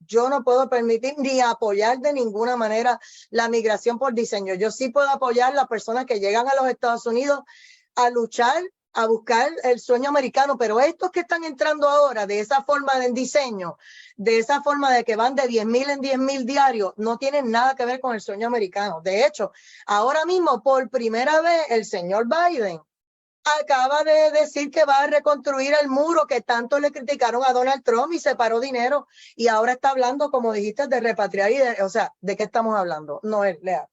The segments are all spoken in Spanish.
Yo no puedo permitir ni apoyar de ninguna manera la migración por diseño. Yo sí puedo apoyar a las personas que llegan a los Estados Unidos a luchar, a buscar el sueño americano, pero estos que están entrando ahora de esa forma de diseño, de esa forma de que van de 10,000 en 10,000 diarios, no tienen nada que ver con el sueño americano. De hecho, ahora mismo, por primera vez, el señor Biden acaba de decir que va a reconstruir el muro que tanto le criticaron a Donald Trump y separó dinero, y ahora está hablando, como dijiste, de repatriar y o sea, ¿de qué estamos hablando? Noel, lea.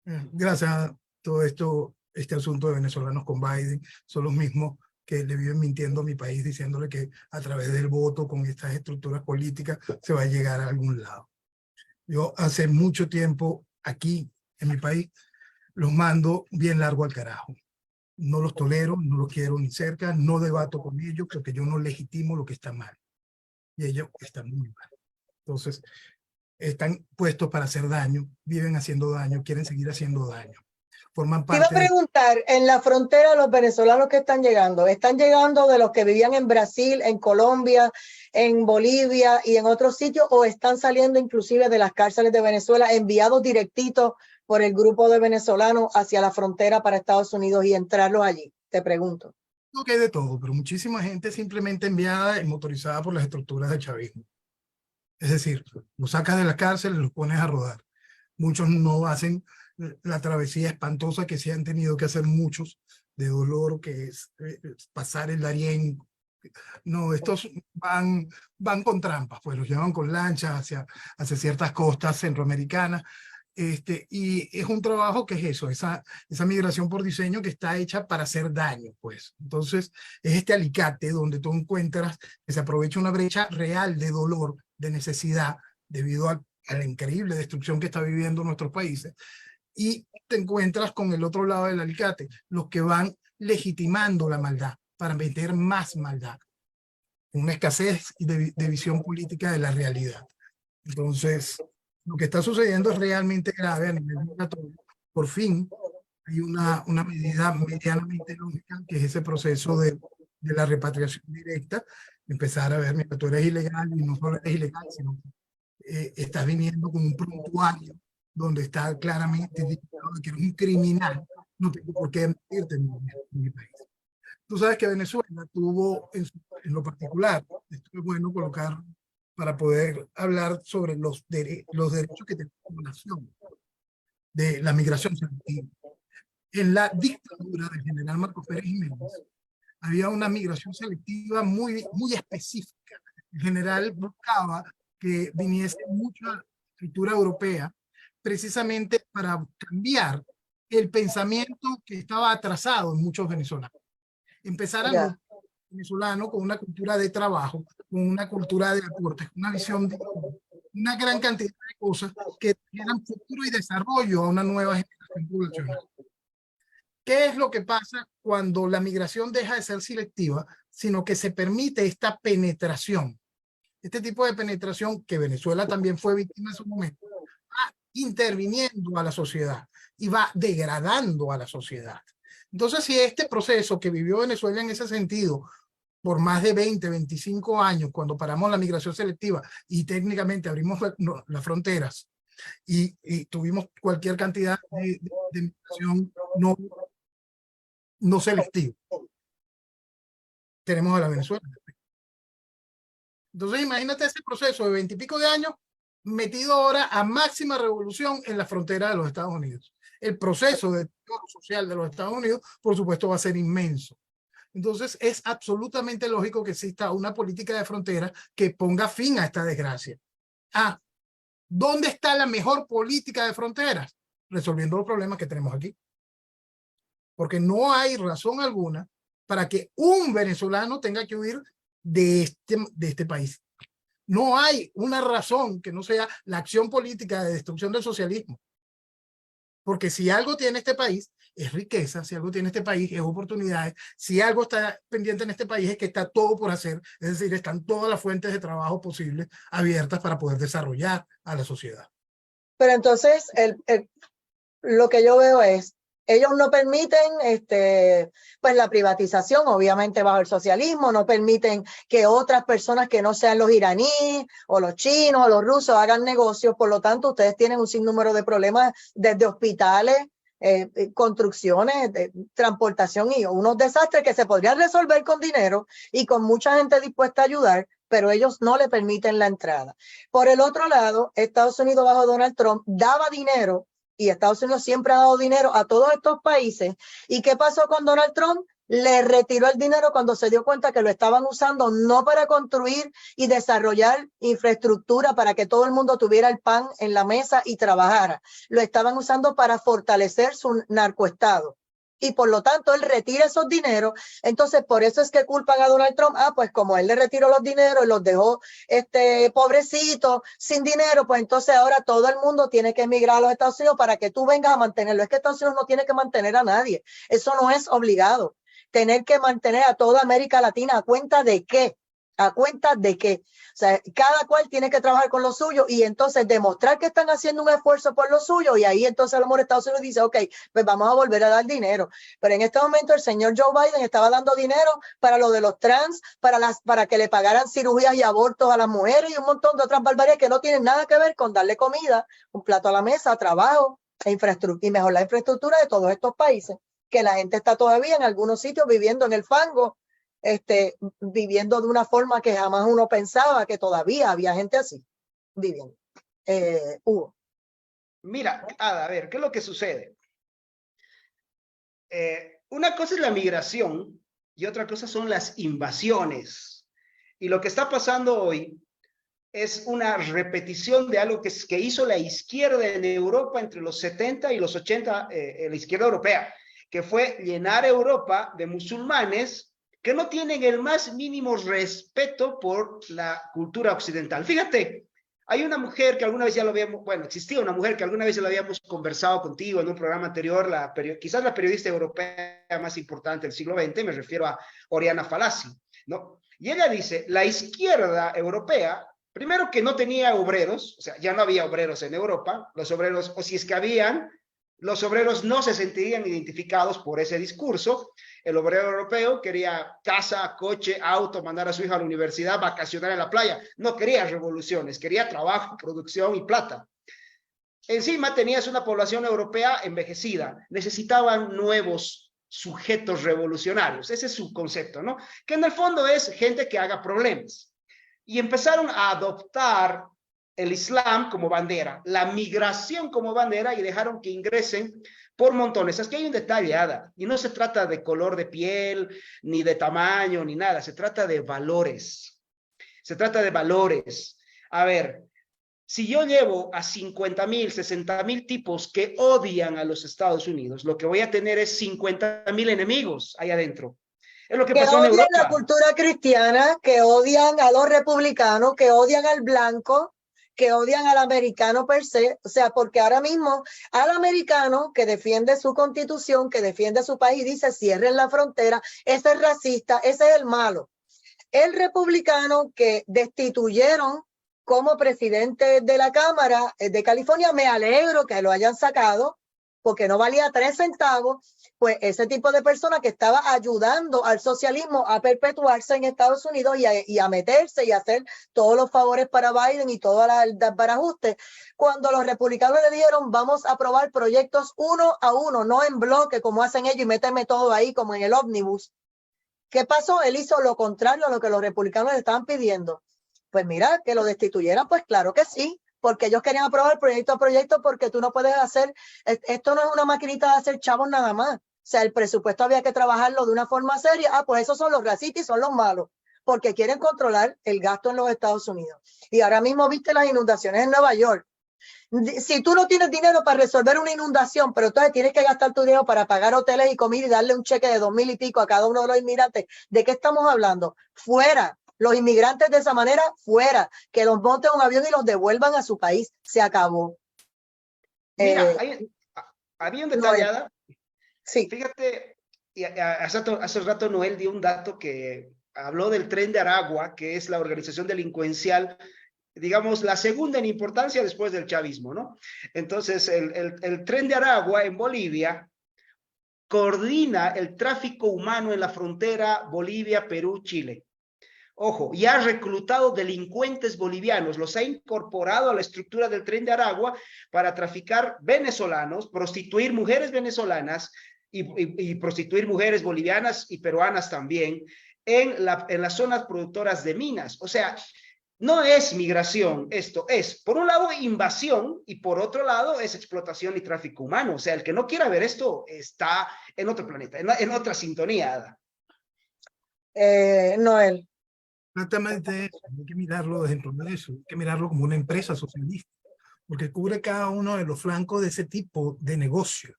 Gracias a todo esto, este asunto de venezolanos con Biden, son los mismos que le viven mintiendo a mi país, diciéndole que a través del voto, con estas estructuras políticas, se va a llegar a algún lado. Yo hace mucho tiempo aquí, en mi país, los mando bien largo al carajo. No los tolero, no los quiero ni cerca, no debato con ellos porque yo no legitimo lo que está mal. Y ellos están muy mal. Entonces, están puestos para hacer daño, viven haciendo daño, quieren seguir haciendo daño. Forman Te iba a parte de... preguntar, en la frontera los venezolanos que están llegando de los que vivían en Brasil, en Colombia, en Bolivia y en otros sitios, o están saliendo inclusive de las cárceles de Venezuela enviados directitos por el grupo de venezolanos hacia la frontera para Estados Unidos y entrarlos allí? Te pregunto. No que hay de todo, pero muchísima gente simplemente enviada y motorizada por las estructuras del chavismo. Es decir, los sacas de la cárcel y los pones a rodar. Muchos no hacen la travesía espantosa que sí han tenido que hacer muchos, de dolor, que es pasar el Darién. No, estos van con trampas, pues los llevan con lanchas hacia ciertas costas centroamericanas. Y es un trabajo que es eso, esa migración por diseño que está hecha para hacer daño, pues. Entonces, es este alicate donde tú encuentras que se aprovecha una brecha real de dolor, de necesidad, debido a la increíble destrucción que está viviendo nuestros países. Y te encuentras con el otro lado del alicate, los que van legitimando la maldad para meter más maldad. Una escasez de visión política de la realidad. Entonces, lo que está sucediendo es realmente grave a nivel migratorio. Por fin hay una medida medianamente lógica, que es ese proceso de la repatriación directa. Empezar a ver, mira, tú eres ilegal y no solo eres ilegal, sino estás viniendo con un prontuario donde está claramente indicado que eres un criminal. No tengo por qué mentirte en mi país. Tú sabes que Venezuela tuvo, en lo particular, esto es bueno colocar para poder hablar sobre los derechos que tenemos como nación, de la migración selectiva. En la dictadura del general Marcos Pérez Jiménez, había una migración selectiva muy específica. El general buscaba que viniese mucha escritura europea, precisamente para cambiar el pensamiento que estaba atrasado en muchos venezolanos. Empezaran los venezolanos con una cultura de trabajo, con una cultura de aportes, una visión de una gran cantidad de cosas que dieran futuro y desarrollo a una nueva generación poblacional. ¿Qué es lo que pasa cuando la migración deja de ser selectiva, sino que se permite esta penetración? Este tipo de penetración, que Venezuela también fue víctima en su momento, va interviniendo a la sociedad y va degradando a la sociedad. Entonces, si este proceso que vivió Venezuela en ese sentido por más de 20, 25 años, cuando paramos la migración selectiva y técnicamente abrimos las fronteras y tuvimos cualquier cantidad de migración no selectiva, tenemos a la Venezuela. Entonces, imagínate ese proceso de 20 y pico de años metido ahora a máxima revolución en la frontera de los Estados Unidos. El proceso de deterioro social de los Estados Unidos, por supuesto, va a ser inmenso. Entonces, es absolutamente lógico que exista una política de frontera que ponga fin a esta desgracia. Ah, ¿dónde está la mejor política de fronteras? Resolviendo los problemas que tenemos aquí. Porque no hay razón alguna para que un venezolano tenga que huir de este país. No hay una razón que no sea la acción política de destrucción del socialismo. Porque si algo tiene este país es riqueza, si algo tiene este país es oportunidades, si algo está pendiente en este país es que está todo por hacer, es decir, están todas las fuentes de trabajo posibles abiertas para poder desarrollar a la sociedad. Pero entonces, lo que yo veo es, Ellos no permiten pues la privatización, obviamente bajo el socialismo, no permiten que otras personas que no sean los iraníes o los chinos o los rusos hagan negocios. Por lo tanto, ustedes tienen un sinnúmero de problemas desde hospitales, construcciones, transportación y unos desastres que se podrían resolver con dinero y con mucha gente dispuesta a ayudar, pero ellos no le permiten la entrada. Por el otro lado, Estados Unidos bajo Donald Trump daba dinero, y Estados Unidos siempre ha dado dinero a todos estos países. ¿Y qué pasó con Donald Trump? Le retiró el dinero cuando se dio cuenta que lo estaban usando no para construir y desarrollar infraestructura para que todo el mundo tuviera el pan en la mesa y trabajara. Lo estaban usando para fortalecer su narcoestado. Y por lo tanto él retira esos dineros. Entonces por eso es que culpan a Donald Trump. Pues como él le retiró los dineros y los dejó pobrecito sin dinero, pues entonces ahora todo el mundo tiene que emigrar a los Estados Unidos para que tú vengas a mantenerlo. Es que Estados Unidos no tiene que mantener a nadie, eso no es obligado. Tener que mantener a toda América Latina, ¿a cuenta de qué? ¿A cuenta de qué? O sea, cada cual tiene que trabajar con lo suyo y entonces demostrar que están haciendo un esfuerzo por lo suyo, y ahí entonces a lo mejor Estados Unidos dice, ok, pues vamos a volver a dar dinero. Pero en este momento el señor Joe Biden estaba dando dinero para lo de los trans, para que le pagaran cirugías y abortos a las mujeres y un montón de otras barbaridades que no tienen nada que ver con darle comida, un plato a la mesa, trabajo y mejorar la infraestructura de todos estos países, que la gente está todavía en algunos sitios viviendo en el fango, viviendo de una forma que jamás uno pensaba que todavía había gente así viviendo. Hugo. Mira, Ada, a ver, ¿qué es lo que sucede? Una cosa es la migración y otra cosa son las invasiones. Y lo que está pasando hoy es una repetición de algo que hizo la izquierda en Europa entre los 70 y los 80, la izquierda europea, que fue llenar Europa de musulmanes que no tienen el más mínimo respeto por la cultura occidental. Fíjate, hay una mujer que alguna vez ya lo habíamos, bueno, existía una mujer que alguna vez ya lo habíamos conversado contigo en un programa anterior, quizás la periodista europea más importante del siglo XX, me refiero a Oriana Fallaci, ¿no? Y ella dice, la izquierda europea, primero que no tenía obreros, o sea, ya no había obreros en Europa, los obreros, o si es que habían, los obreros no se sentirían identificados por ese discurso. El obrero europeo quería casa, coche, auto, mandar a su hija a la universidad, vacacionar en la playa. No quería revoluciones, quería trabajo, producción y plata. Encima tenías una población europea envejecida. Necesitaban nuevos sujetos revolucionarios. Ese es su concepto, ¿no? Que en el fondo es gente que haga problemas. Y empezaron a adoptar el Islam como bandera, la migración como bandera, y dejaron que ingresen por montones. Es que hay un detalle, Ada, y no se trata de color de piel, ni de tamaño, ni nada, se trata de valores. Se trata de valores. A ver, si yo llevo a 50,000, 60,000 tipos que odian a los Estados Unidos, lo que voy a tener es 50,000 enemigos ahí adentro. Es lo que pasó en odian Europa. la cultura cristiana, que odian a los republicanos, que odian al blanco, que odian al americano per se. O sea, porque ahora mismo al americano que defiende su constitución, que defiende su país, dice cierren la frontera, ese es racista, ese es el malo. El republicano que destituyeron como presidente de la Cámara de California, me alegro que lo hayan sacado, porque no valía 3 centavos, pues ese tipo de persona que estaba ayudando al socialismo a perpetuarse en Estados Unidos y a meterse y a hacer todos los favores para Biden y todo el desbarajuste, cuando los republicanos le dijeron vamos a aprobar proyectos uno a uno, no en bloque como hacen ellos y méteme todo ahí como en el ómnibus. ¿Qué pasó? Él hizo lo contrario a lo que los republicanos le estaban pidiendo. Pues mira, que lo destituyeran, pues claro que sí, porque ellos querían aprobar proyecto a proyecto, porque tú no puedes hacer, esto no es una maquinita de hacer chavos nada más. O sea, el presupuesto había que trabajarlo de una forma seria. Pues esos son los racistas y son los malos, porque quieren controlar el gasto en los Estados Unidos. Y ahora mismo viste las inundaciones en Nueva York. Si tú no tienes dinero para resolver una inundación, pero entonces tienes que gastar tu dinero para pagar hoteles y comida y darle un cheque de 2,000 y pico a cada uno de los inmigrantes, ¿de qué estamos hablando? Fuera. Los inmigrantes de esa manera, fuera. Que los monten un avión y los devuelvan a su país. Se acabó. Mira, había un detalle, Ada. Sí. Fíjate, hace rato Noel dio un dato que habló del Tren de Aragua, que es la organización delincuencial, digamos, la segunda en importancia después del chavismo, ¿no? Entonces, el Tren de Aragua en Bolivia coordina el tráfico humano en la frontera Bolivia-Perú-Chile. Ojo, y ha reclutado delincuentes bolivianos, los ha incorporado a la estructura del Tren de Aragua para traficar venezolanos, prostituir mujeres venezolanas y prostituir mujeres bolivianas y peruanas también en las zonas productoras de minas. O sea, no es migración, esto es, por un lado, invasión y por otro lado es explotación y tráfico humano. O sea, el que no quiera ver esto está en otro planeta, en otra sintonía. Noel. Exactamente, hay que mirarlo dentro de eso, hay que mirarlo como una empresa socialista, porque cubre cada uno de los flancos de ese tipo de negocio.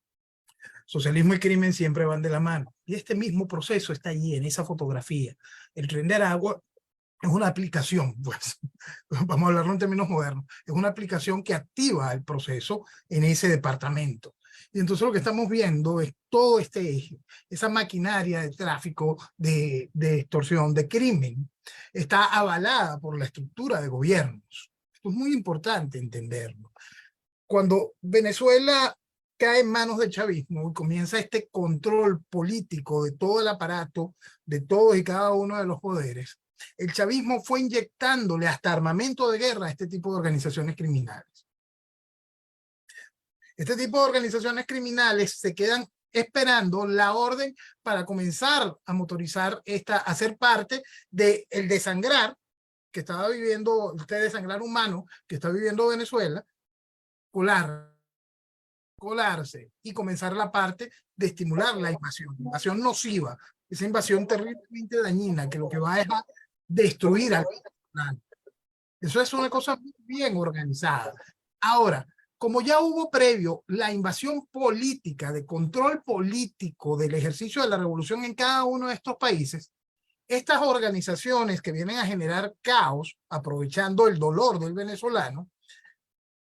Socialismo y crimen siempre van de la mano. Y este mismo proceso está allí en esa fotografía. El Tren de Aragua es una aplicación, pues, vamos a hablarlo en términos modernos, es una aplicación que activa el proceso en ese departamento. Y entonces lo que estamos viendo es todo este eje, esa maquinaria de tráfico, de extorsión, de crimen, está avalada por la estructura de gobiernos. Esto es muy importante entenderlo. Cuando Venezuela cae en manos del chavismo y comienza este control político de todo el aparato, de todos y cada uno de los poderes, el chavismo fue inyectándole hasta armamento de guerra a este tipo de organizaciones criminales. Este tipo de organizaciones criminales se quedan esperando la orden para comenzar a motorizar a ser parte del desangrar que estaba viviendo, este desangrar humano que está viviendo Venezuela, colarse y comenzar la parte de estimular la invasión nociva, esa invasión terriblemente dañina que lo que va es a destruir al nacional. Eso es una cosa bien organizada. Ahora, como ya hubo previo la invasión política, de control político del ejercicio de la revolución en cada uno de estos países, estas organizaciones que vienen a generar caos, aprovechando el dolor del venezolano,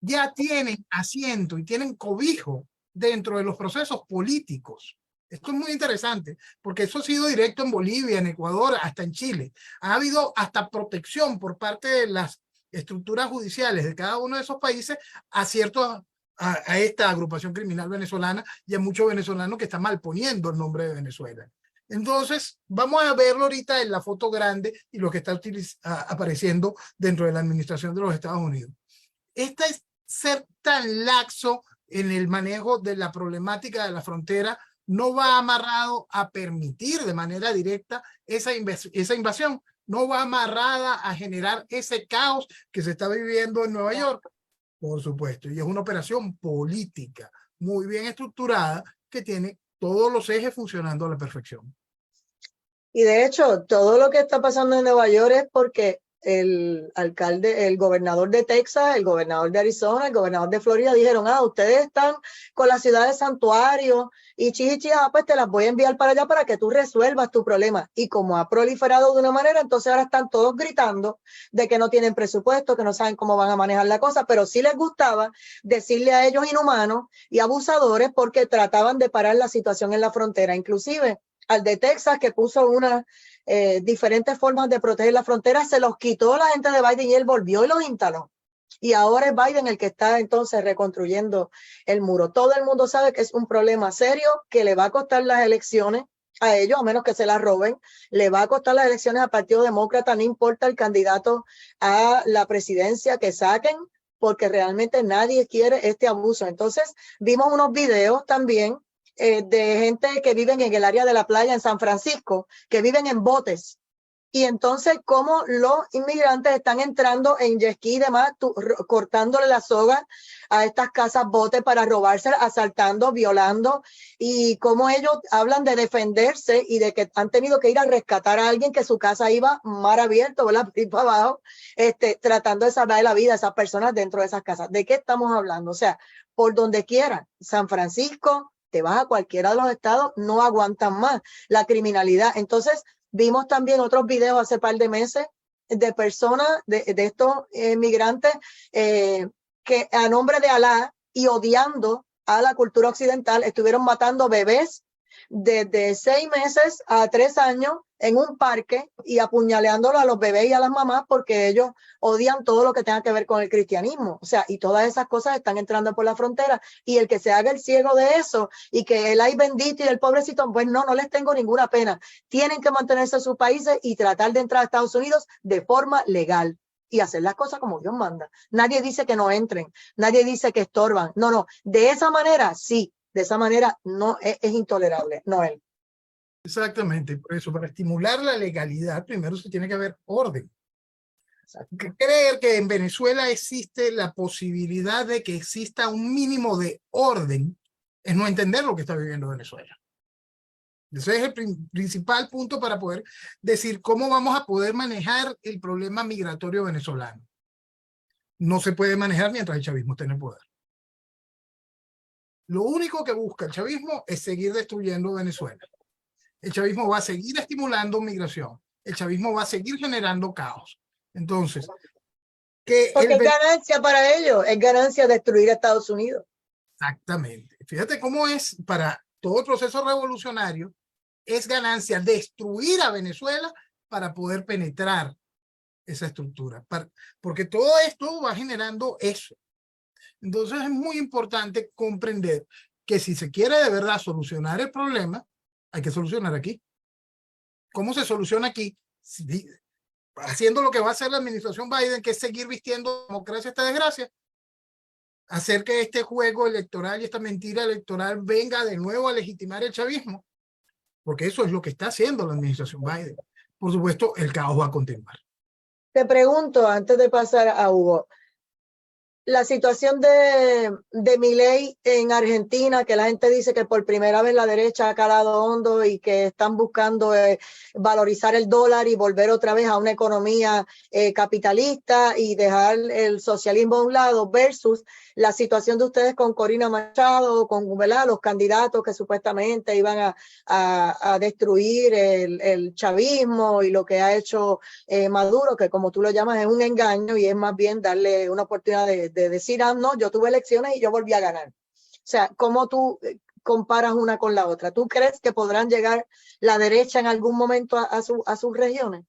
ya tienen asiento y tienen cobijo dentro de los procesos políticos. Esto es muy interesante, porque eso ha sido directo en Bolivia, en Ecuador, hasta en Chile. Ha habido hasta protección por parte de las estructuras judiciales de cada uno de esos países a esta agrupación criminal venezolana y a muchos venezolanos que están malponiendo el nombre de Venezuela. Entonces, vamos a verlo ahorita en la foto grande y lo que está apareciendo dentro de la administración de los Estados Unidos. Esta es ser tan laxo en el manejo de la problemática de la frontera no va amarrado a permitir de manera directa esa invasión, no va amarrada a generar ese caos que se está viviendo en Nueva York, por supuesto, y es una operación política muy bien estructurada que tiene todos los ejes funcionando a la perfección. Y de hecho, todo lo que está pasando en Nueva York es porque el alcalde, el gobernador de Texas, el gobernador de Arizona, el gobernador de Florida dijeron, ustedes están con la ciudad de santuario y pues te las voy a enviar para allá para que tú resuelvas tu problema. Y como ha proliferado de una manera, entonces ahora están todos gritando de que no tienen presupuesto, que no saben cómo van a manejar la cosa, pero sí les gustaba decirle a ellos inhumanos y abusadores porque trataban de parar la situación en la frontera, inclusive al de Texas que puso unas diferentes formas de proteger la frontera, se los quitó la gente de Biden y él volvió y los instaló. Y ahora es Biden el que está entonces reconstruyendo el muro. Todo el mundo sabe que es un problema serio que le va a costar las elecciones a ellos, a menos que se las roben, le va a costar las elecciones al Partido Demócrata, no importa el candidato a la presidencia que saquen, porque realmente nadie quiere este abuso. Entonces, vimos unos videos también de gente que viven en el área de la playa en San Francisco, que viven en botes. Y entonces, cómo los inmigrantes están entrando en jet ski y demás, cortándole la soga a estas casas botes para robarse, asaltando, violando, y cómo ellos hablan de defenderse y de que han tenido que ir a rescatar a alguien que su casa iba mar abierto, ¿verdad? Y para abajo, tratando de salvar la vida a esas personas dentro de esas casas. ¿De qué estamos hablando? O sea, por donde quiera, San Francisco, te vas a cualquiera de los estados, no aguantan más la criminalidad. Entonces, vimos también otros videos hace par de meses de personas, de estos migrantes que a nombre de Alá y odiando a la cultura occidental estuvieron matando bebés desde 6 meses a 3 años en un parque y apuñaleándolo a los bebés y a las mamás porque ellos odian todo lo que tenga que ver con el cristianismo. O sea, y todas esas cosas están entrando por la frontera, y el que se haga el ciego de eso y que el ay bendito y el pobrecito, pues no les tengo ninguna pena. Tienen que mantenerse en sus países y tratar de entrar a Estados Unidos de forma legal y hacer las cosas como Dios manda. Nadie dice que no entren, nadie dice que estorban. No, de esa manera sí, de esa manera no es intolerable, Noel. Exactamente, por eso, para estimular la legalidad, primero se tiene que haber orden. Creer que en Venezuela existe la posibilidad de que exista un mínimo de orden es no entender lo que está viviendo Venezuela. Ese es el principal punto para poder decir cómo vamos a poder manejar el problema migratorio venezolano. No se puede manejar mientras el chavismo esté en el poder. Lo único que busca el chavismo es seguir destruyendo Venezuela. El chavismo va a seguir estimulando migración. El chavismo va a seguir generando caos. Entonces, porque es ganancia para ellos, es ganancia destruir a Estados Unidos. Exactamente. Fíjate cómo es para todo el proceso revolucionario, es ganancia destruir a Venezuela para poder penetrar esa estructura. Porque todo esto va generando eso. Entonces es muy importante comprender que si se quiere de verdad solucionar el problema, hay que solucionar aquí. ¿Cómo se soluciona aquí? Haciendo lo que va a hacer la administración Biden, que es seguir vistiendo democracia esta desgracia. Hacer que este juego electoral y esta mentira electoral venga de nuevo a legitimar el chavismo. Porque eso es lo que está haciendo la administración Biden. Por supuesto, el caos va a continuar. Te pregunto, antes de pasar a Hugo, la situación de Milei en Argentina, que la gente dice que por primera vez la derecha ha calado hondo y que están buscando valorizar el dólar y volver otra vez a una economía capitalista y dejar el socialismo a un lado, versus la situación de ustedes con Corina Machado, con, ¿verdad?, los candidatos que supuestamente iban a destruir el chavismo y lo que ha hecho Maduro, que como tú lo llamas es un engaño y es más bien darle una oportunidad de decir, no, yo tuve elecciones y yo volví a ganar. O sea, ¿cómo tú comparas una con la otra? ¿Tú crees que podrán llegar la derecha en algún momento a sus regiones?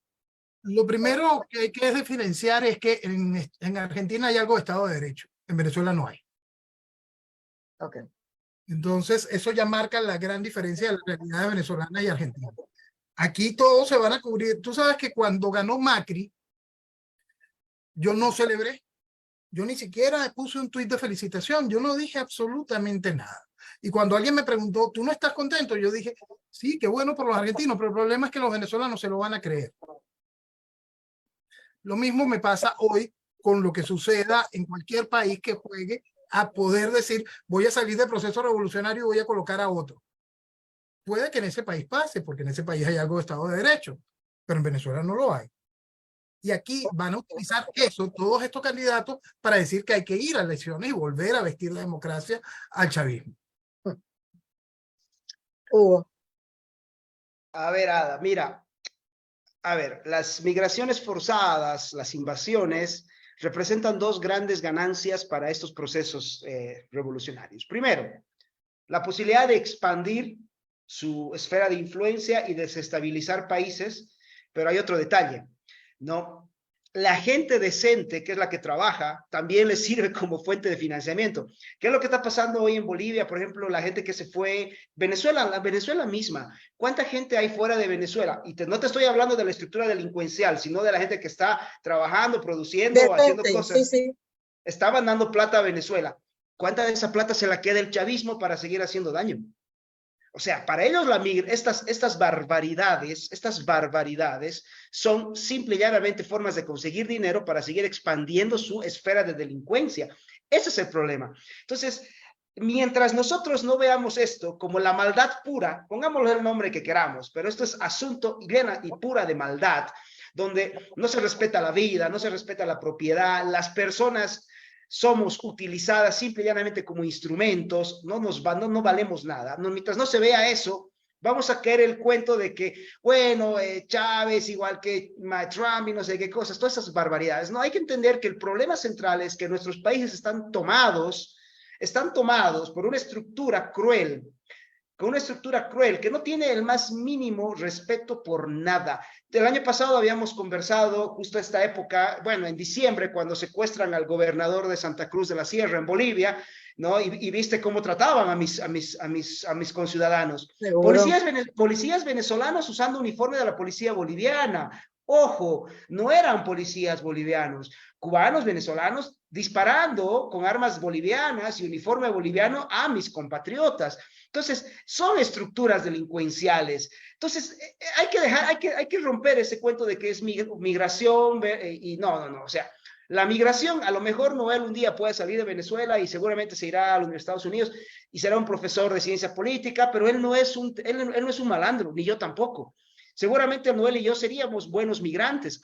Lo primero que hay que diferenciar es que en Argentina hay algo de Estado de Derecho. En Venezuela no hay. Okay. Entonces, eso ya marca la gran diferencia de la realidad venezolana y argentina. Aquí todos se van a cubrir. Tú sabes que cuando ganó Macri, yo no celebré. Yo ni siquiera puse un tuit de felicitación. Yo no dije absolutamente nada. Y cuando alguien me preguntó, ¿tú no estás contento? Yo dije, sí, qué bueno por los argentinos, pero el problema es que los venezolanos se lo van a creer. Lo mismo me pasa hoy con lo que suceda en cualquier país que juegue a poder decir, voy a salir del proceso revolucionario y voy a colocar a otro. Puede que en ese país pase, porque en ese país hay algo de Estado de Derecho, pero en Venezuela no lo hay. Y aquí van a utilizar eso, todos estos candidatos, para decir que hay que ir a elecciones y volver a vestir la democracia al chavismo. Hugo. A ver, Ada, mira, a ver, las migraciones forzadas, las invasiones, representan dos grandes ganancias para estos procesos revolucionarios. Primero, la posibilidad de expandir su esfera de influencia y desestabilizar países, pero hay otro detalle, ¿no? La gente decente, que es la que trabaja, también les sirve como fuente de financiamiento. ¿Qué es lo que está pasando hoy en Bolivia? Por ejemplo, la gente que se fue, Venezuela, la Venezuela misma. ¿Cuánta gente hay fuera de Venezuela? Y no te estoy hablando de la estructura delincuencial, sino de la gente que está trabajando, produciendo, haciendo cosas. Sí, sí. Estaban dando plata a Venezuela. ¿Cuánta de esa plata se la queda el chavismo para seguir haciendo daño? O sea, para ellos estas barbaridades son simple y llanamente formas de conseguir dinero para seguir expandiendo su esfera de delincuencia. Ese es el problema. Entonces, mientras nosotros no veamos esto como la maldad pura, pongámosle el nombre que queramos, pero esto es asunto llena y pura de maldad, donde no se respeta la vida, no se respeta la propiedad, las personas somos utilizadas simple y llanamente como instrumentos, no valemos nada. Mientras no se vea eso, vamos a caer el cuento de que, bueno, Chávez igual que Trump y no sé qué cosas, todas esas barbaridades. No, hay que entender que el problema central es que nuestros países están tomados por una estructura cruel con una estructura cruel, que no tiene el más mínimo respeto por nada. El año pasado habíamos conversado, justo a esta época, bueno, en diciembre, cuando secuestran al gobernador de Santa Cruz de la Sierra, en Bolivia, ¿no? Y viste cómo trataban a mis conciudadanos. Seguro. Policías venezolanos usando uniforme de la policía boliviana. Ojo, no eran policías bolivianos, cubanos, venezolanos, disparando con armas bolivianas y uniforme boliviano a mis compatriotas. Entonces, son estructuras delincuenciales. Entonces, hay que romper ese cuento de que es migración y no. O sea, la migración, a lo mejor Noel un día puede salir de Venezuela y seguramente se irá a los Estados Unidos y será un profesor de ciencia política, pero él no es un malandro, ni yo tampoco. Seguramente Noel y yo seríamos buenos migrantes.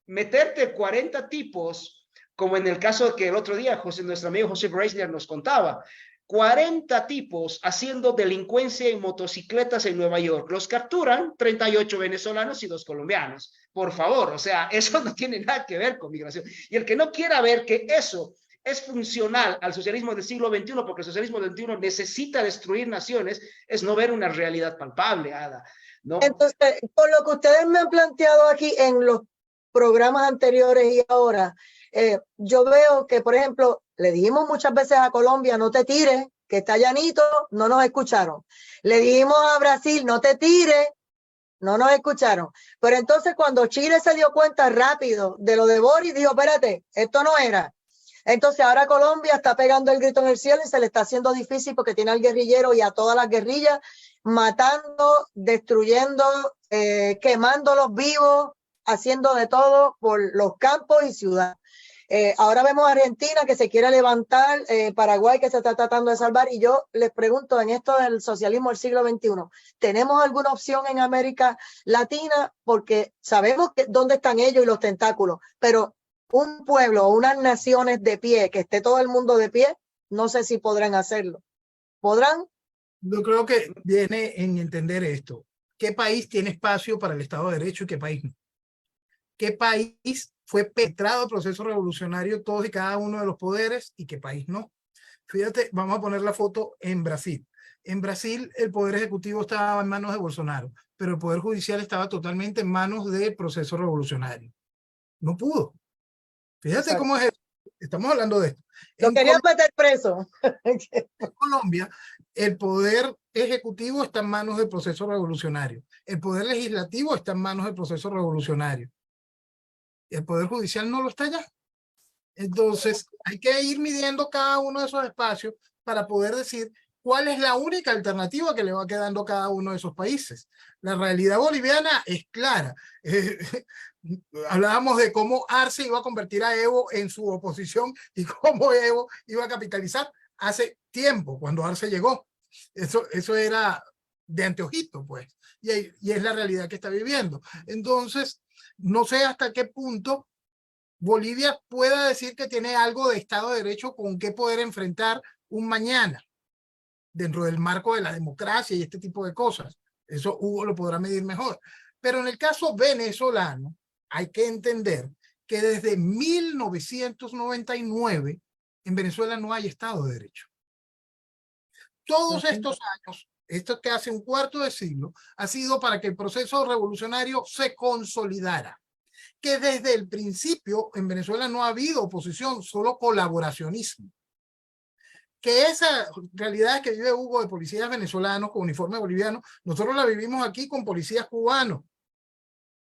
Meterte 40 tipos, como en el caso que el otro día nuestro amigo José Breisler nos contaba, 40 tipos haciendo delincuencia en motocicletas en Nueva York. Los capturan 38 venezolanos y 2 colombianos. Por favor, o sea, eso no tiene nada que ver con migración. Y el que no quiera ver que eso es funcional al socialismo del siglo XXI, porque el socialismo del XXI necesita destruir naciones, es no ver una realidad palpable, Ada, ¿no? Entonces, por lo que ustedes me han planteado aquí en los programas anteriores y ahora, yo veo que, por ejemplo, le dijimos muchas veces a Colombia, no te tires, que está llanito, no nos escucharon. Le dijimos a Brasil, no te tires, no nos escucharon. Pero entonces cuando Chile se dio cuenta rápido de lo de Boris, dijo, espérate, esto no era. Entonces ahora Colombia está pegando el grito en el cielo y se le está haciendo difícil porque tiene al guerrillero y a todas las guerrillas matando, destruyendo, quemándolos vivos, haciendo de todo por los campos y ciudades. Ahora vemos a Argentina que se quiere levantar, Paraguay que se está tratando de salvar, y yo les pregunto, en esto del socialismo del siglo XXI, ¿tenemos alguna opción en América Latina? Porque sabemos dónde están ellos y los tentáculos, pero un pueblo o unas naciones de pie, que esté todo el mundo de pie, no sé si podrán hacerlo. ¿Podrán? Yo creo que viene en entender esto. ¿Qué país tiene espacio para el Estado de Derecho y qué país no? ¿Qué país fue penetrado el proceso revolucionario todos y cada uno de los poderes y qué país no? Fíjate, vamos a poner la foto en Brasil. En Brasil el poder ejecutivo estaba en manos de Bolsonaro, pero el poder judicial estaba totalmente en manos del proceso revolucionario. No pudo. Fíjate Exacto. cómo es eso. Estamos hablando de esto. Lo querían meter preso. En Colombia, el poder ejecutivo está en manos del proceso revolucionario. El poder legislativo está en manos del proceso revolucionario. El poder judicial no lo está ya. Entonces, hay que ir midiendo cada uno de esos espacios para poder decir cuál es la única alternativa que le va quedando a cada uno de esos países. La realidad boliviana es clara. Hablábamos de cómo Arce iba a convertir a Evo en su oposición y cómo Evo iba a capitalizar hace tiempo, cuando Arce llegó. Eso era de anteojito, pues. Y es la realidad que está viviendo. Entonces, no sé hasta qué punto Bolivia pueda decir que tiene algo de Estado de Derecho con qué poder enfrentar un mañana dentro del marco de la democracia y este tipo de cosas. Eso Hugo lo podrá medir mejor. Pero en el caso venezolano, hay que entender que desde 1999 en Venezuela no hay Estado de Derecho. Todos estos años, esto que hace un cuarto de siglo, ha sido para que el proceso revolucionario se consolidara. Que desde el principio en Venezuela no ha habido oposición, solo colaboracionismo. Que esa realidad que vive Hugo de policías venezolanos con uniforme boliviano, nosotros la vivimos aquí con policías cubanos.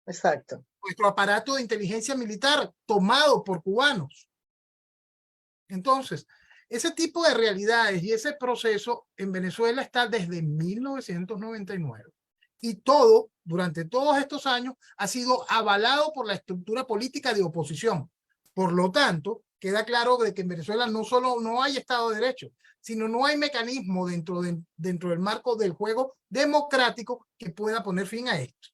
Exacto. Nuestro aparato de inteligencia militar tomado por cubanos. Entonces, ese tipo de realidades y ese proceso en Venezuela está desde 1999. Y todo, durante todos estos años, ha sido avalado por la estructura política de oposición. Por lo tanto, queda claro de que en Venezuela no solo no hay Estado de Derecho, sino no hay mecanismo dentro del marco del juego democrático que pueda poner fin a esto.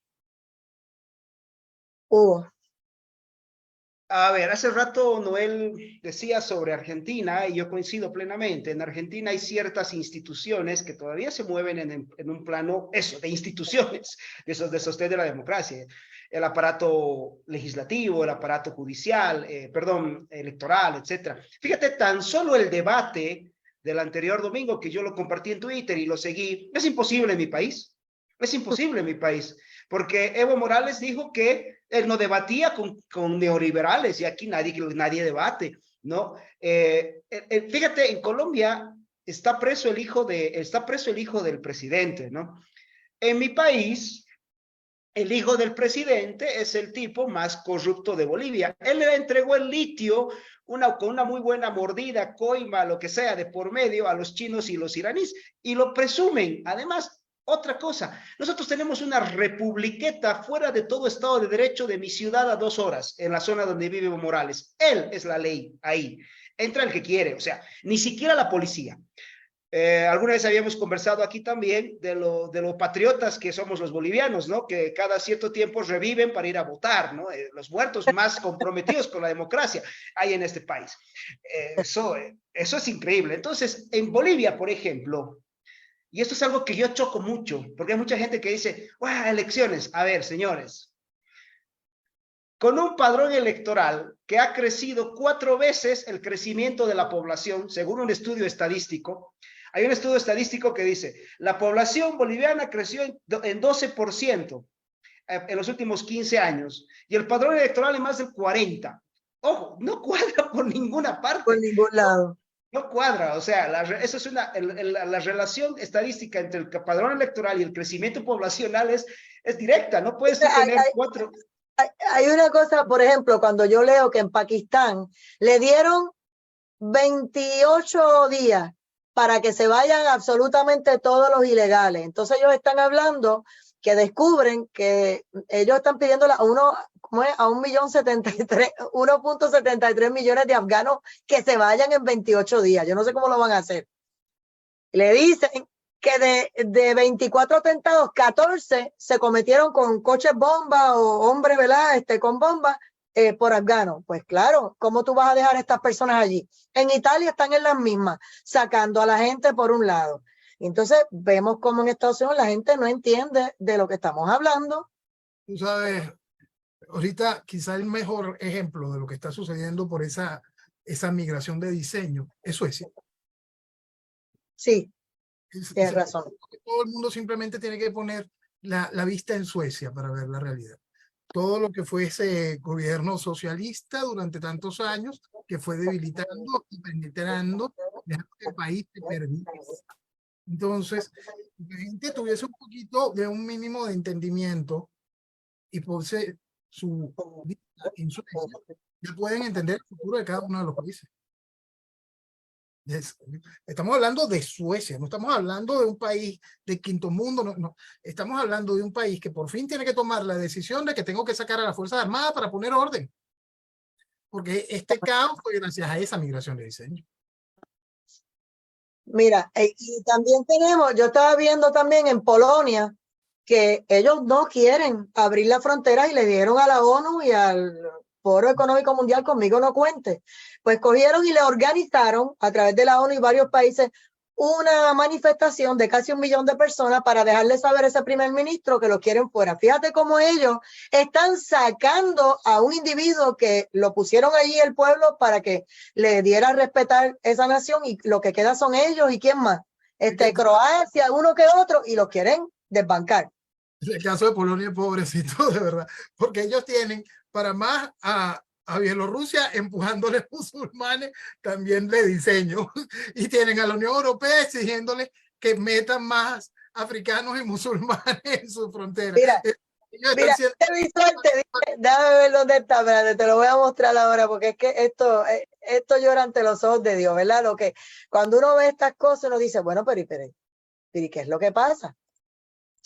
A ver, hace rato Noel decía sobre Argentina y yo coincido plenamente. En Argentina hay ciertas instituciones que todavía se mueven en un plano, eso, de instituciones, de sostén de la democracia. El aparato legislativo, el aparato judicial, electoral, etcétera. Fíjate, tan solo el debate del anterior domingo, que yo lo compartí en Twitter y lo seguí. Es imposible en mi país. Es imposible en mi país. Porque Evo Morales dijo que él no debatía con neoliberales y aquí nadie debate, ¿no? Fíjate, en Colombia está preso el hijo del presidente, ¿no? En mi país, el hijo del presidente es el tipo más corrupto de Bolivia. Él le entregó el litio con una muy buena mordida, coima, lo que sea, de por medio a los chinos y los iraníes, y lo presumen. Además, otra cosa, nosotros tenemos una republiqueta fuera de todo Estado de Derecho de mi ciudad a 2 horas, en la zona donde vive Evo Morales. Él es la ley ahí. Entra el que quiere, o sea, ni siquiera la policía. Alguna vez habíamos conversado aquí también de los patriotas que somos los bolivianos, ¿no? Que cada cierto tiempo reviven para ir a votar, ¿no? Los muertos más comprometidos con la democracia hay en este país. Eso es increíble. Entonces, en Bolivia, por ejemplo, y esto es algo que yo choco mucho, porque hay mucha gente que dice, ¡guau, elecciones! A ver, señores, con un padrón electoral que ha crecido 4 veces el crecimiento de la población, según un estudio estadístico. Hay un estudio estadístico que dice, la población boliviana creció en 12% en los últimos 15 años, y el padrón electoral en más del 40%. Ojo, no cuadra por ninguna parte. Por ningún lado. No cuadra, o sea, eso es la relación estadística entre el padrón electoral y el crecimiento poblacional es directa, no puedes tener 4... Hay una cosa, por ejemplo, cuando yo leo que en Pakistán le dieron 28 días para que se vayan absolutamente todos los ilegales. Entonces ellos están hablando que descubren que ellos están pidiendo a 1.73 millones de afganos que se vayan en 28 días. Yo no sé cómo lo van a hacer. Le dicen que de 24 atentados, 14 se cometieron con coches bomba o hombres, ¿verdad? Con bombas por afganos. Pues claro, ¿cómo tú vas a dejar a estas personas allí? En Italia están en las mismas, sacando a la gente por un lado. Entonces vemos cómo en Estados Unidos la gente no entiende de lo que estamos hablando. Tú sabes, ahorita quizá el mejor ejemplo de lo que está sucediendo por esa migración de diseño es Suecia. Sí. Tienes razón. Todo el mundo simplemente tiene que poner la vista en Suecia para ver la realidad. Todo lo que fue ese gobierno socialista durante tantos años, que fue debilitando y penetrando, dejando que el país se perdiera. Entonces, si la gente tuviese un poquito de un mínimo de entendimiento y pose su vista en Suecia, ya pueden entender el futuro de cada uno de los países. Estamos hablando de Suecia, no estamos hablando de un país de quinto mundo, no. Estamos hablando de un país que por fin tiene que tomar la decisión de que tengo que sacar a las Fuerzas Armadas para poner orden. Porque este caos fue gracias a esa migración de diseño. Mira, y también yo estaba viendo también en Polonia que ellos no quieren abrir la frontera y le dieron a la ONU y al Foro Económico Mundial conmigo no cuente. Pues cogieron y le organizaron a través de la ONU y varios países una manifestación de casi 1 millón de personas para dejarle saber a ese primer ministro que lo quieren fuera. Fíjate cómo ellos están sacando a un individuo que lo pusieron allí el pueblo para que le diera a respetar esa nación, y lo que queda son ellos y quién más. Croacia, uno que otro, y los quieren desbancar. El caso de Polonia, pobrecito, de verdad, porque ellos tienen para más a Bielorrusia empujándole musulmanes también de diseño, y tienen a la Unión Europea exigiéndole que metan más africanos y musulmanes en su frontera. Mira, este visual déjame ver dónde está, espérate, te lo voy a mostrar ahora, porque es que esto llora ante los ojos de Dios, ¿verdad? Cuando uno ve estas cosas, uno dice, bueno, pero ¿y qué es lo que pasa?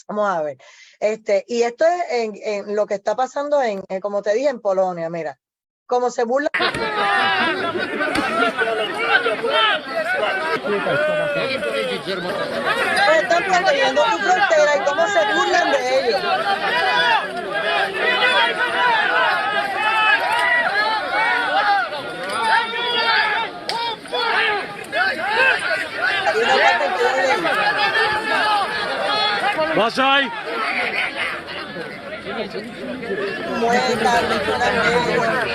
Vamos a ver. Y esto es en lo que está pasando como te dije, en Polonia. Mira, cómo se burla. Están protegiendo su frontera y cómo se burlan de ellos. Was hay? Muecas, personas negras.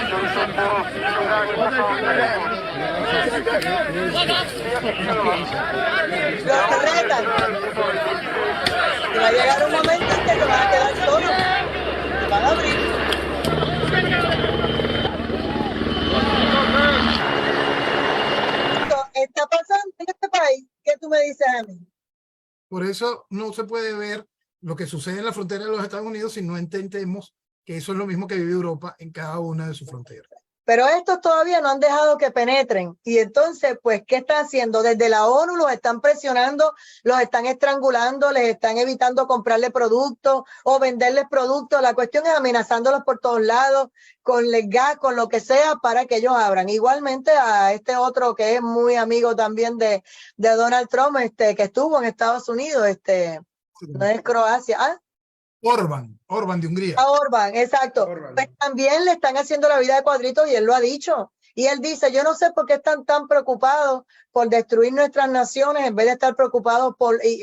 Los que retan. Y va a llegar un momento en que se van a quedar solos. Se van a abrir. Esto está pasando en este país. ¿Qué tú me dices a mí? Por eso no se puede ver lo que sucede en la frontera de los Estados Unidos si no entendemos que eso es lo mismo que vive Europa en cada una de sus fronteras. Pero estos todavía no han dejado que penetren. Y entonces, pues, ¿qué están haciendo? Desde la ONU los están presionando, los están estrangulando, les están evitando comprarle productos o venderles productos. La cuestión es amenazándolos por todos lados, con el gas, con lo que sea, para que ellos abran. Igualmente a este otro que es muy amigo también de Donald Trump, que estuvo en Estados Unidos, no es Croacia. ¿Ah? Orban de Hungría. A Orbán, exacto. Orbán. Pues también le están haciendo la vida de cuadritos y él lo ha dicho. Y él dice, yo no sé por qué están tan preocupados por destruir nuestras naciones en vez de estar preocupados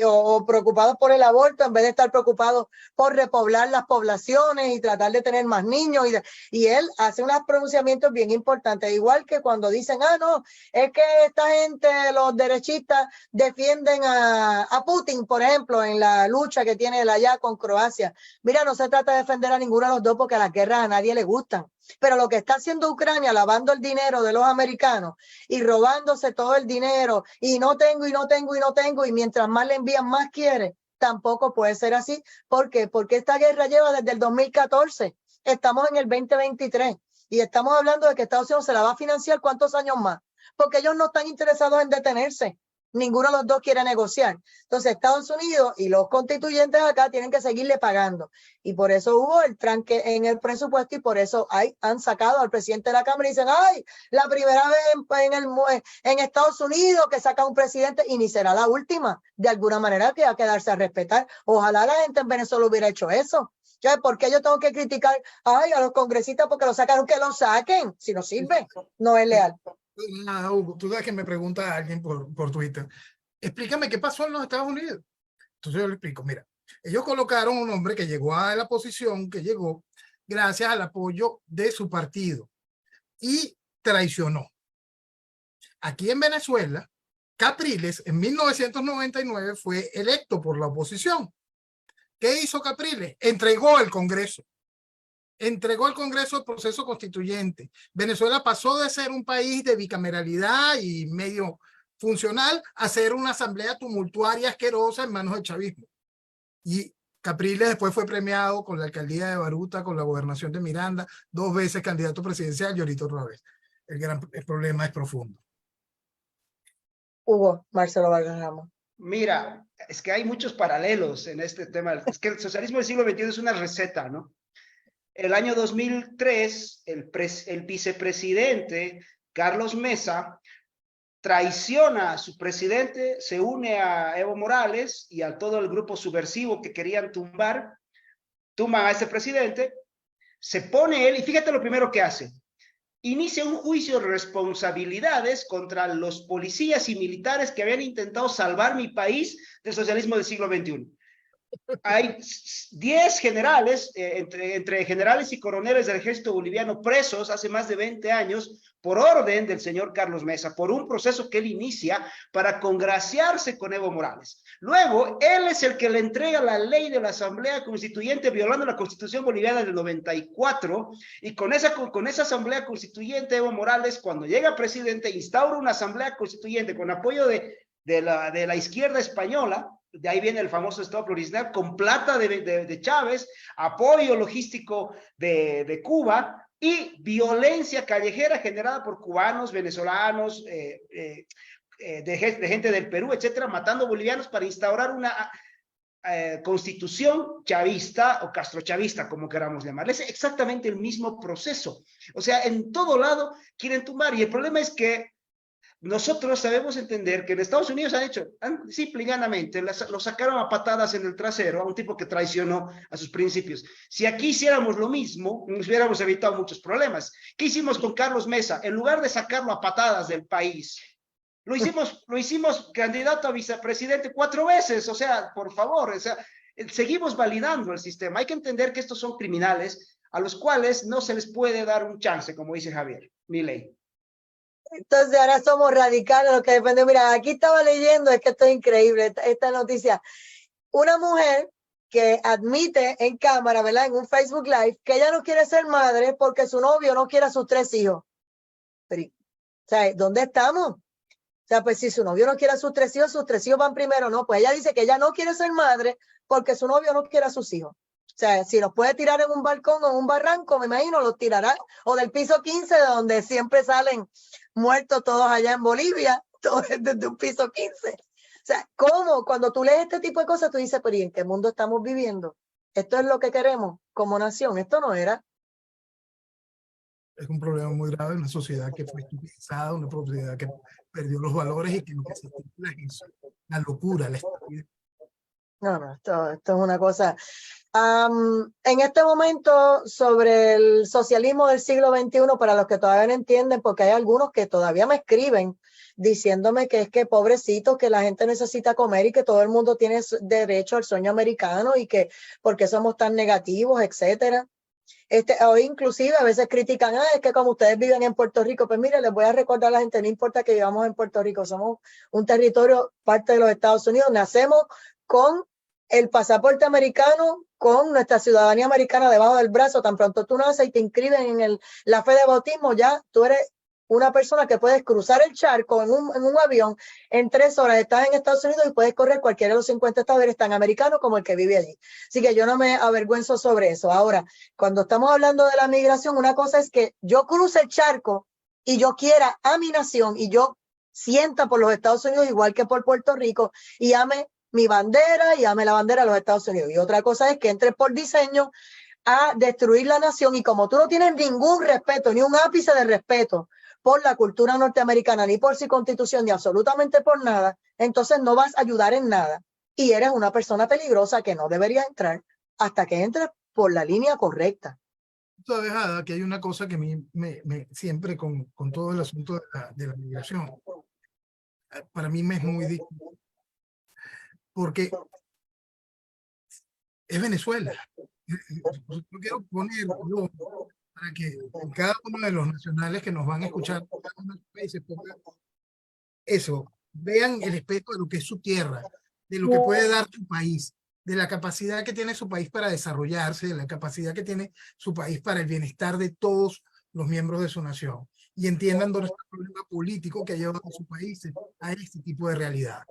o preocupados por el aborto, en vez de estar preocupados por repoblar las poblaciones y tratar de tener más niños. Y él hace unos pronunciamientos bien importantes, igual que cuando dicen, no, es que esta gente, los derechistas, defienden a Putin, por ejemplo, en la lucha que tiene él allá con Croacia. Mira, no se trata de defender a ninguno de los dos porque las guerras a nadie le gustan. Pero lo que está haciendo Ucrania, lavando el dinero de los americanos y robándose todo el dinero, y no tengo, y mientras más le envían, más quiere, tampoco puede ser así. ¿Por qué? Porque esta guerra lleva desde el 2014. Estamos en el 2023 y estamos hablando de que Estados Unidos se la va a financiar ¿cuántos años más? Porque ellos no están interesados en detenerse. Ninguno de los dos quiere negociar. Entonces Estados Unidos y los constituyentes acá tienen que seguirle pagando. Y por eso hubo el tranque en el presupuesto y por eso han sacado al presidente de la Cámara y dicen, la primera vez en Estados Unidos que saca un presidente y ni será la última. De alguna manera que va a quedarse a respetar. Ojalá la gente en Venezuela hubiera hecho eso. ¿Por qué yo tengo que criticar a los congresistas porque lo sacaron? Que lo saquen, si no sirve, no es leal. Nada, Hugo, tú sabes que me pregunta alguien por Twitter, explícame qué pasó en los Estados Unidos. Entonces yo le explico, mira, ellos colocaron un hombre que llegó a la posición, que llegó gracias al apoyo de su partido y traicionó. Aquí en Venezuela, Capriles en 1999 fue electo por la oposición. ¿Qué hizo Capriles? Entregó el Congreso. Entregó al Congreso el proceso constituyente. Venezuela pasó de ser un país de bicameralidad y medio funcional a ser una asamblea tumultuaria asquerosa en manos del chavismo. Y Capriles después fue premiado con la alcaldía de Baruta, con la gobernación de Miranda, 2 veces candidato presidencial y ahorita otra vez. El problema es profundo. Hugo, Marcelo Vargas Ramos. Mira, es que hay muchos paralelos en este tema. Es que el socialismo del siglo XXI es una receta, ¿no? El año 2003, el vicepresidente Carlos Mesa traiciona a su presidente, se une a Evo Morales y a todo el grupo subversivo que querían tumban a ese presidente, se pone él, y fíjate lo primero que hace, inicia un juicio de responsabilidades contra los policías y militares que habían intentado salvar mi país del socialismo del siglo XXI. Hay 10 generales, entre generales y coroneles del ejército boliviano presos hace más de 20 años por orden del señor Carlos Mesa, por un proceso que él inicia para congraciarse con Evo Morales. Luego, él es el que le entrega la ley de la Asamblea Constituyente violando la Constitución boliviana del 94 y con esa Asamblea Constituyente Evo Morales, cuando llega presidente, instaura una Asamblea Constituyente con apoyo de la izquierda española. De ahí viene el famoso Estado plurinacional, con plata de Chávez, apoyo logístico de Cuba y violencia callejera generada por cubanos, venezolanos, de gente del Perú, etcétera, matando bolivianos para instaurar una constitución chavista o castrochavista, como queramos llamarle. Es exactamente el mismo proceso. O sea, en todo lado quieren tumbar y el problema es que nosotros sabemos entender que en Estados Unidos han disciplinadamente, lo sacaron a patadas en el trasero a un tipo que traicionó a sus principios. Si aquí hiciéramos lo mismo, nos hubiéramos evitado muchos problemas. ¿Qué hicimos con Carlos Mesa? En lugar de sacarlo a patadas del país, lo hicimos candidato a vicepresidente 4 veces, o sea, por favor, o sea, seguimos validando el sistema. Hay que entender que estos son criminales a los cuales no se les puede dar un chance, como dice Javier Milei. Entonces ahora somos radicales los que defendemos. Mira, aquí estaba leyendo, es que esto es increíble, esta noticia. Una mujer que admite en cámara, ¿verdad? En un Facebook Live, que ella no quiere ser madre porque su novio no quiere a sus 3 hijos. Pero, o sea, ¿dónde estamos? O sea, pues si su novio no quiere a sus 3 hijos van primero, ¿no? Pues ella dice que ella no quiere ser madre porque su novio no quiere a sus hijos. O sea, si los puede tirar en un balcón o en un barranco, me imagino, los tirará. O del piso 15, de donde siempre salen muertos todos allá en Bolivia, todos desde un piso 15. O sea, ¿cómo? Cuando tú lees este tipo de cosas, tú dices, pero ¿y en qué mundo estamos viviendo? ¿Esto es lo que queremos como nación? Esto no era. Es un problema muy grave, una sociedad que fue estupidizada, una sociedad que perdió los valores y que lo que se estimula es eso, la locura, la estupidez. No, esto es una cosa. En este momento, sobre el socialismo del siglo XXI, para los que todavía no entienden, porque hay algunos que todavía me escriben diciéndome que es que pobrecito, que la gente necesita comer y que todo el mundo tiene derecho al sueño americano y que porque somos tan negativos, etcétera. Hoy inclusive a veces critican, es que como ustedes viven en Puerto Rico, pues mire, les voy a recordar a la gente, no importa que vivamos en Puerto Rico, somos un territorio parte de los Estados Unidos, nacemos con el pasaporte americano, con nuestra ciudadanía americana debajo del brazo. Tan pronto tú naces y te inscriben en la fe de bautismo, ya tú eres una persona que puedes cruzar el charco en un avión en 3 horas, estás en Estados Unidos y puedes correr cualquiera de los 50 estados, eres tan americano como el que vive allí. Así que yo no me avergüenzo sobre eso. Ahora, cuando estamos hablando de la migración, una cosa es que yo cruce el charco y yo quiera a mi nación y yo sienta por los Estados Unidos igual que por Puerto Rico y ame mi bandera y ame la bandera de los Estados Unidos. Y otra cosa es que entre por diseño a destruir la nación y como tú no tienes ningún respeto, ni un ápice de respeto por la cultura norteamericana, ni por su constitución, ni absolutamente por nada, entonces no vas a ayudar en nada y eres una persona peligrosa que no debería entrar hasta que entres por la línea correcta. Tú sabes, Ada, que hay una cosa que a mí siempre con todo el asunto de la migración, para mí me es muy difícil, porque es Venezuela. Yo quiero poner para que cada uno de los nacionales que nos van a escuchar, cada uno de los países, ponga eso, vean el espejo de lo que es su tierra, de lo que puede dar su país, de la capacidad que tiene su país para desarrollarse, de la capacidad que tiene su país para el bienestar de todos los miembros de su nación. Y entiendan dónde está el problema político que ha llevado a sus países a este tipo de realidad.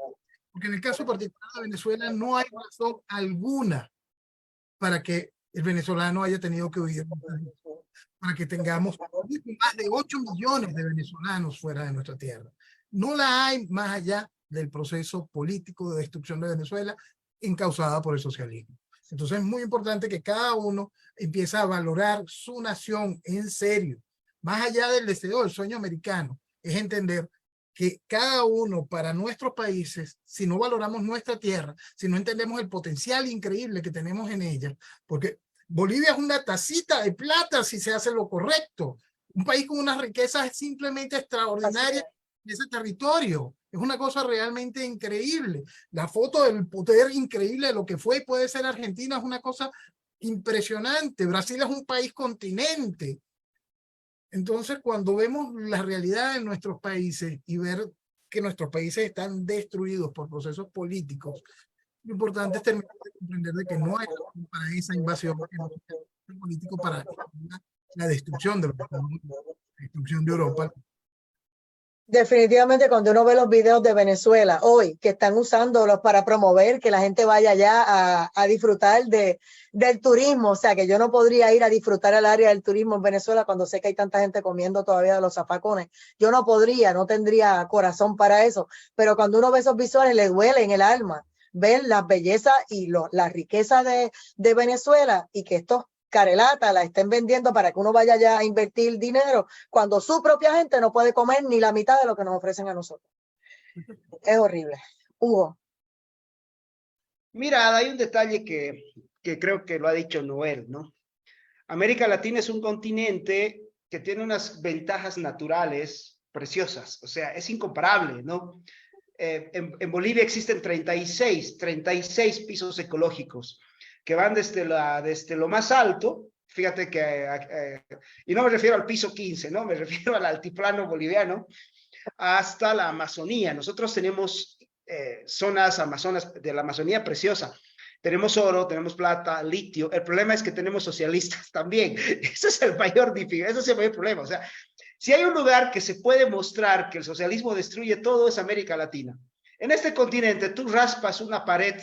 Porque en el caso particular de Venezuela no hay razón alguna para que el venezolano haya tenido que huir, para que tengamos más de 8 millones de venezolanos fuera de nuestra tierra. No la hay más allá del proceso político de destrucción de Venezuela encausada por el socialismo. Entonces es muy importante que cada uno empiece a valorar su nación en serio, más allá del deseo del sueño americano, es entender que cada uno para nuestros países, si no valoramos nuestra tierra, si no entendemos el potencial increíble que tenemos en ella, porque Bolivia es una tacita de plata si se hace lo correcto, un país con unas riquezas simplemente extraordinarias en ese territorio, es una cosa realmente increíble, la foto del poder increíble de lo que fue y puede ser Argentina es una cosa impresionante, Brasil es un país continente. Entonces, cuando vemos la realidad de nuestros países y ver que nuestros países están destruidos por procesos políticos, lo importante es terminar de comprender de que no hay razón para esa invasión, que no hay político para la destrucción de la destrucción de Europa. Definitivamente cuando uno ve los videos de Venezuela hoy, que están usándolos para promover que la gente vaya allá a disfrutar del turismo, o sea que yo no podría ir a disfrutar al área del turismo en Venezuela cuando sé que hay tanta gente comiendo todavía de los zafacones. Yo no podría, no tendría corazón para eso, pero cuando uno ve esos visuales le duele en el alma ver las bellezas y la riqueza de Venezuela y que estos carelata la estén vendiendo para que uno vaya allá a invertir dinero cuando su propia gente no puede comer ni la mitad de lo que nos ofrecen a nosotros. Es horrible. Hugo. Mira, hay un detalle que creo que lo ha dicho Noel, ¿no? América Latina es un continente que tiene unas ventajas naturales preciosas, o sea, es incomparable, ¿no? en Bolivia existen 36 pisos ecológicos que van desde lo más alto, fíjate que, y no me refiero al piso 15, ¿no? Me refiero al altiplano boliviano, hasta la Amazonía. Nosotros tenemos zonas de la Amazonía preciosa. Tenemos oro, tenemos plata, litio. El problema es que tenemos socialistas también. Ese es el mayor problema. O sea, si hay un lugar que se puede mostrar que el socialismo destruye todo, es América Latina. En este continente tú raspas una pared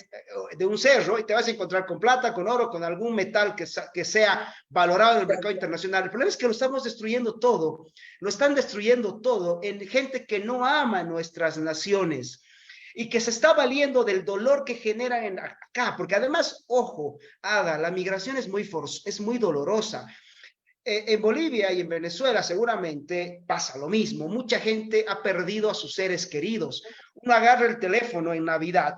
de un cerro y te vas a encontrar con plata, con oro, con algún metal que sea valorado en el mercado internacional. El problema es que lo estamos destruyendo todo. Lo están destruyendo todo en gente que no ama nuestras naciones y que se está valiendo del dolor que generan acá. Porque además, ojo, Ada, la migración es muy dolorosa. En Bolivia y en Venezuela seguramente pasa lo mismo. Mucha gente ha perdido a sus seres queridos. Uno agarra el teléfono en Navidad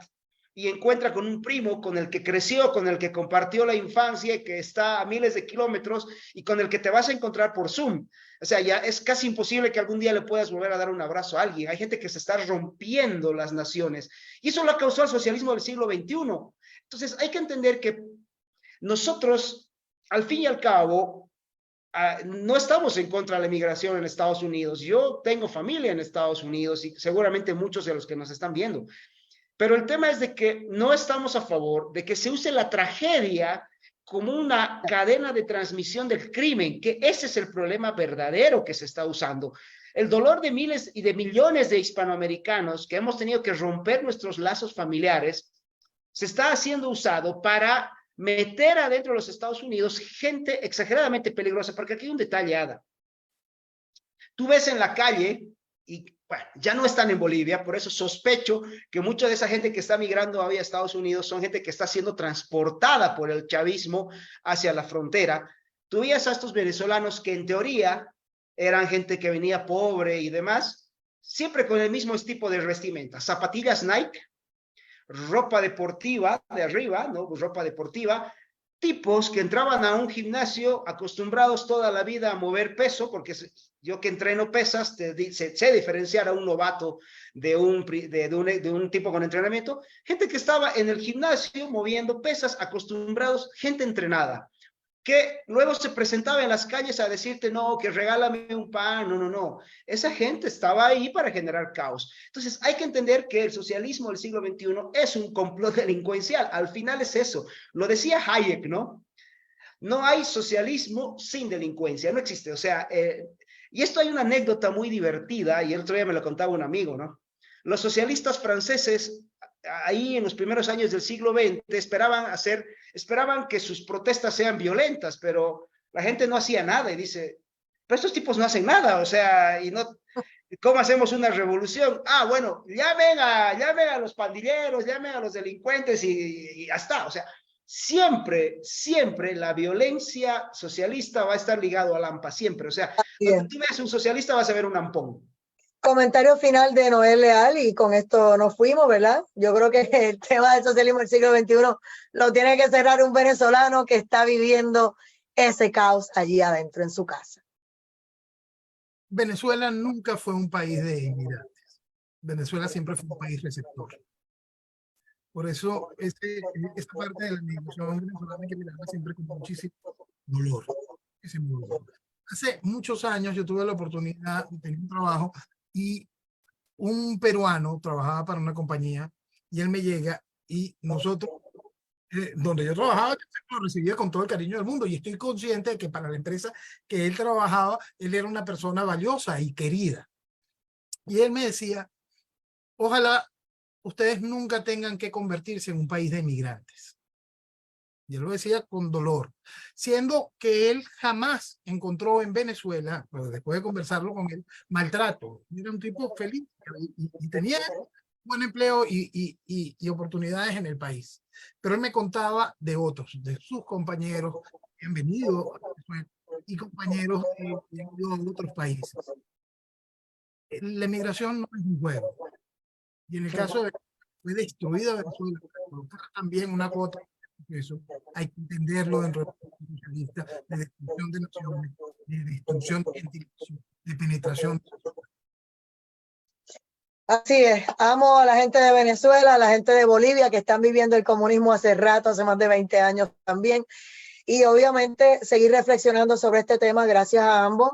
y encuentra con un primo con el que creció, con el que compartió la infancia, que está a miles de kilómetros y con el que te vas a encontrar por Zoom. O sea, ya es casi imposible que algún día le puedas volver a dar un abrazo a alguien. Hay gente que se está rompiendo las naciones y eso lo causó el socialismo del siglo XXI. Entonces hay que entender que nosotros, al fin y al cabo, no estamos en contra de la migración en Estados Unidos. Yo tengo familia en Estados Unidos y seguramente muchos de los que nos están viendo. Pero el tema es de que no estamos a favor de que se use la tragedia como una cadena de transmisión del crimen, que ese es el problema verdadero que se está usando. El dolor de miles y de millones de hispanoamericanos que hemos tenido que romper nuestros lazos familiares se está haciendo usado para meter adentro de los Estados Unidos gente exageradamente peligrosa, porque aquí hay un detalle, Ada. Tú ves en la calle, y bueno, ya no están en Bolivia, por eso sospecho que mucha de esa gente que está migrando a Estados Unidos son gente que está siendo transportada por el chavismo hacia la frontera. Tú veías a estos venezolanos que en teoría eran gente que venía pobre y demás, siempre con el mismo tipo de vestimenta, zapatillas Nike, ropa deportiva de arriba, ¿no? Ropa deportiva, tipos que entraban a un gimnasio acostumbrados toda la vida a mover peso, porque yo que entreno pesas, sé diferenciar a un novato de un tipo con entrenamiento, gente que estaba en el gimnasio moviendo pesas, acostumbrados, gente entrenada, que luego se presentaba en las calles a decirte, no, que regálame un pan, no. Esa gente estaba ahí para generar caos. Entonces, hay que entender que el socialismo del siglo XXI es un complot delincuencial. Al final es eso. Lo decía Hayek, ¿no? No hay socialismo sin delincuencia, no existe. O sea, y esto hay una anécdota muy divertida, y el otro día me lo contaba un amigo, ¿no? Los socialistas franceses, ahí en los primeros años del siglo XX, esperaban que sus protestas sean violentas, pero la gente no hacía nada y dice, pero estos tipos no hacen nada, o sea, y no, ¿cómo hacemos una revolución? Ah, bueno, llamen a los pandilleros, llamen a los delincuentes y ya está, o sea, siempre la violencia socialista va a estar ligado al AMPA, siempre, o sea, cuando tú veas un socialista vas a ver un ampón. Comentario final de Noel Leal y con esto nos fuimos, ¿verdad? Yo creo que el tema del socialismo del siglo XXI lo tiene que cerrar un venezolano que está viviendo ese caos allí adentro en su casa. Venezuela nunca fue un país de inmigrantes. Venezuela siempre fue un país receptor. Por eso esta parte de la migración venezolana hay que mirarla siempre con muchísimo dolor. Hace muchos años yo tuve la oportunidad de tener un trabajo y un peruano trabajaba para una compañía y él me llega y nosotros, donde yo trabajaba, yo lo recibía con todo el cariño del mundo y estoy consciente de que para la empresa que él trabajaba, él era una persona valiosa y querida. Y él me decía, ojalá ustedes nunca tengan que convertirse en un país de inmigrantes. Y él lo decía con dolor, siendo que él jamás encontró en Venezuela, pero después de conversarlo con él, maltrato. Era un tipo feliz y tenía buen empleo y oportunidades en el país. Pero él me contaba de otros, de sus compañeros que han venido y compañeros que han ido a otros países. La emigración no es un juego. Y en el caso de fue destruida Venezuela, también una cuota de eso. Hay que entenderlo dentro de la socialista, de destrucción de naciones, de destrucción de penetración Así es, amo a la gente de Venezuela, a la gente de Bolivia que están viviendo el comunismo hace rato, hace más de 20 años también. Y obviamente seguir reflexionando sobre este tema. Gracias a ambos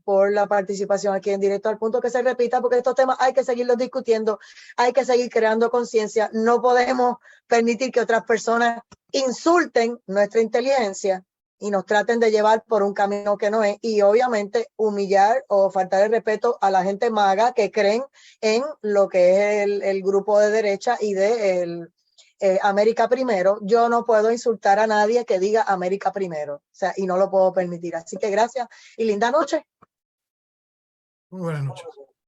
por la participación aquí en Directo al Punto, que se repita, porque estos temas hay que seguirlos discutiendo, hay que seguir creando conciencia. No podemos permitir que otras personas insulten nuestra inteligencia y nos traten de llevar por un camino que no es, y obviamente humillar o faltar el respeto a la gente maga que creen en lo que es el grupo de derecha y de América Primero. Yo no puedo insultar a nadie que diga América Primero, o sea, y no lo puedo permitir. Así que gracias y linda noche. Muy buenas noches.